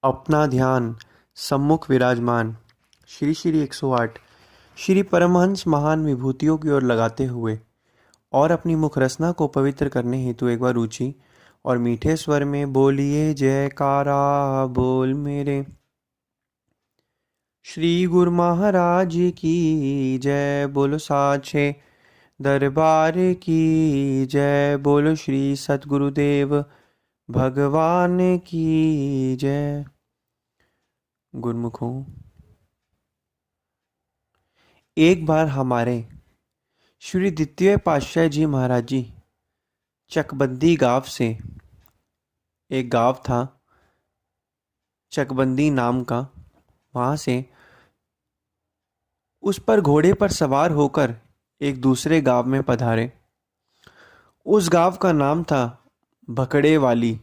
अपना ध्यान सम्मुख विराजमान। श्री श्री 108 श्री परमहंस महान विभूतियों की ओर लगाते हुए और अपनी मुख रसना को पवित्र करने हेतु एक बार ऊंची और मीठे स्वर में बोलिए जयकारा बोल मेरे श्री गुरु महाराज की जय। बोलो साचे दरबार की जय। बोलो श्री सतगुरुदेव भगवान की जय। गुरमुखों, एक बार हमारे श्री द्वितीय पातशाह जी महाराज जी चकबंदी गांव से, एक गांव था चकबंदी नाम का, वहाँ से उस पर घोड़े पर सवार होकर एक दूसरे गांव में पधारे। उस गांव का नाम था भकड़े वाली।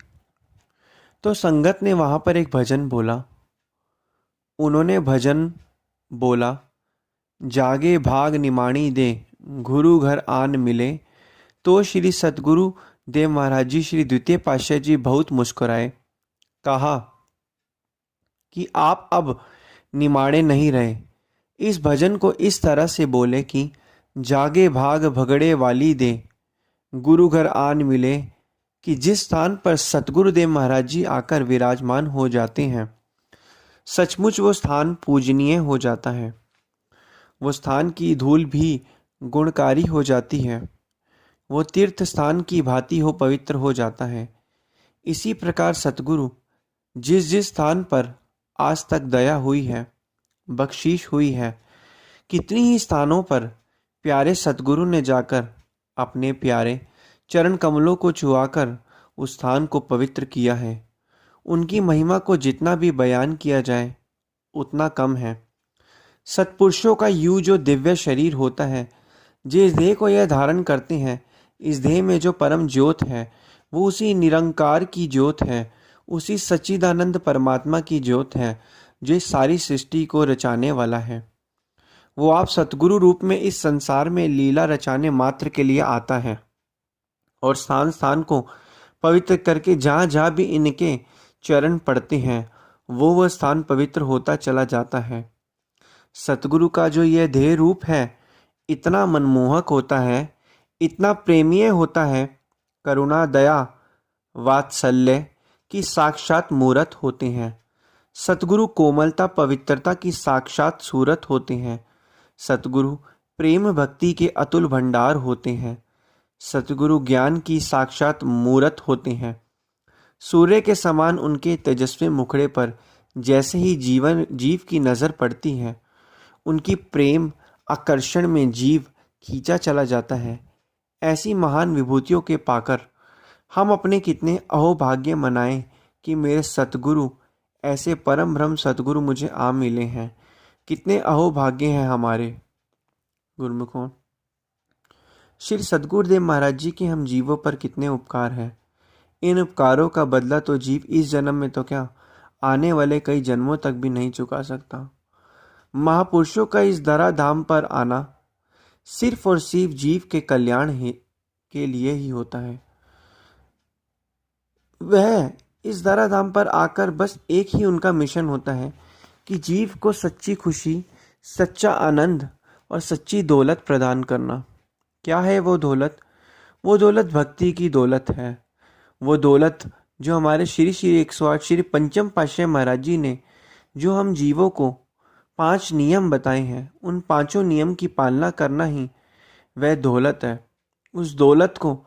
तो संगत ने वहाँ पर एक भजन बोला। उन्होंने भजन बोला, जागे भाग निमाणी दे गुरु घर आन मिले। तो श्री सतगुरु देव महाराज जी श्री द्वितीय पातशाह जी बहुत मुस्कुराए। कहा कि आप अब निमाड़े नहीं रहे। इस भजन को इस तरह से बोले कि जागे भाग भगड़े वाली दे गुरु घर आन मिले, कि जिस स्थान पर सतगुरुदेव महाराज जी आकर विराजमान हो जाते हैं, सचमुच वो स्थान पूजनीय हो जाता है। वो स्थान की धूल भी गुणकारी हो जाती है। वो तीर्थ स्थान की भांति हो पवित्र हो जाता है। इसी प्रकार सतगुरु जिस जिस स्थान पर आज तक दया हुई है, बख्शीश हुई है, कितनी ही स्थानों पर प्यारे सतगुरु ने जाकर अपने प्यारे चरण कमलों को छुआकर उस स्थान को पवित्र किया है। उनकी महिमा को जितना भी बयान किया जाए उतना कम है। सत्पुरुषों का यूं जो दिव्य शरीर होता है, जिस देह को यह धारण करते हैं, इस देह में जो परम ज्योत है वो उसी निरंकार की ज्योत है, उसी सच्चिदानंद परमात्मा की ज्योत है जो इस सारी सृष्टि को रचाने वाला है। वो आप सतगुरु रूप में इस संसार में लीला रचाने मात्र के लिए आता है और स्थान स्थान को पवित्र करके जहाँ जहाँ भी इनके चरण पड़ते हैं वह स्थान पवित्र होता चला जाता है। सतगुरु का जो यह देह रूप है इतना मनमोहक होता है, इतना प्रेमीय होता है, करुणा दया वात्सल्य की साक्षात मूरत होते हैं। सतगुरु कोमलता पवित्रता की साक्षात सूरत होते हैं। सतगुरु प्रेम भक्ति के अतुल भंडार होते हैं। सतगुरु ज्ञान की साक्षात मूरत होते हैं। सूर्य के समान उनके तेजस्वी मुखड़े पर जैसे ही जीव की नजर पड़ती है, उनकी प्रेम आकर्षण में जीव खींचा चला जाता है। ऐसी महान विभूतियों के पाकर हम अपने कितने अहोभाग्य मनाएं कि मेरे सतगुरु, ऐसे परम ब्रह्म सतगुरु मुझे आ मिले हैं। कितने अहोभाग्य हैं हमारे। गुरुमुखों, श्री सतगुरुदेव महाराज जी के हम जीवों पर कितने उपकार हैं। इन उपकारों का बदला तो जीव इस जन्म में तो क्या, आने वाले कई जन्मों तक भी नहीं चुका सकता। महापुरुषों का इस धरा धाम पर आना सिर्फ और सिर्फ जीव के कल्याण के लिए ही होता है। वह इस धरा धाम पर आकर बस एक ही उनका मिशन होता है कि जीव को सच्ची खुशी, सच्चा आनंद और सच्ची दौलत प्रदान करना। क्या है वो दौलत? वो दौलत भक्ति की दौलत है। वो दौलत जो हमारे श्री श्री 108 श्री पंचम पातशाह महाराज जी ने जो हम जीवों को 5 नियम बताए हैं, उन 5 नियम की पालना करना ही वह दौलत है। उस दौलत को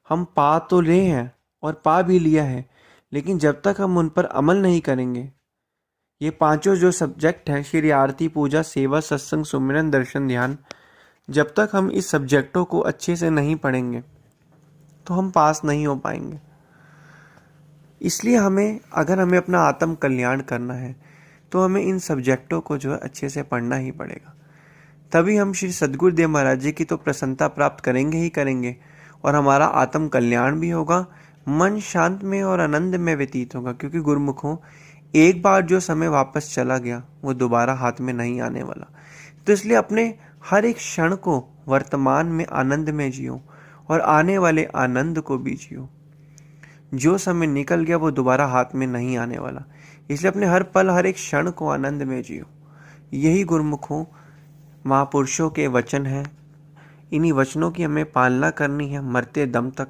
हम पा तो रहे हैं और पा भी लिया है, लेकिन जब तक हम उन पर अमल नहीं करेंगे, ये 5 जो सब्जेक्ट हैं, श्री आरती पूजा सेवा सत्संग सुमिरन दर्शन ध्यान, जब तक हम इस सब्जेक्टों को अच्छे से नहीं पढ़ेंगे तो हम पास नहीं हो पाएंगे। इसलिए अगर हमें अपना आत्म कल्याण करना है तो हमें इन सब्जेक्टों को जो है अच्छे से पढ़ना ही पड़ेगा। तभी हम श्री सद्गुरुदेव महाराज जी की तो प्रसन्नता प्राप्त करेंगे ही करेंगे और हमारा आत्म कल्याण भी होगा, मन शांत में और आनंद में व्यतीत होगा। क्योंकि गुरुमुखों, एक बार जो समय वापस चला गया वो दोबारा हाथ में नहीं आने वाला। तो इसलिए अपने हर एक क्षण को वर्तमान में आनंद में जियो और आने वाले आनंद को भी जियो। जो समय निकल गया वो दोबारा हाथ में नहीं आने वाला। इसलिए अपने हर पल हर एक क्षण को आनंद में जियो। यही गुरुमुखों महापुरुषों के वचन हैं। इन्हीं वचनों की हमें पालना करनी है मरते दम तक।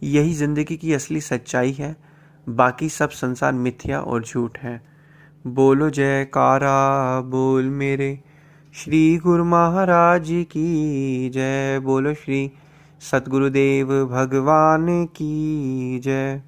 यही जिंदगी की असली सच्चाई है। बाकी सब संसार मिथ्या और झूठ है। बोलो जयकारा बोल मेरे श्री गुरु महाराज की जय। बोलो श्री सतगुरुदेव भगवान की जय।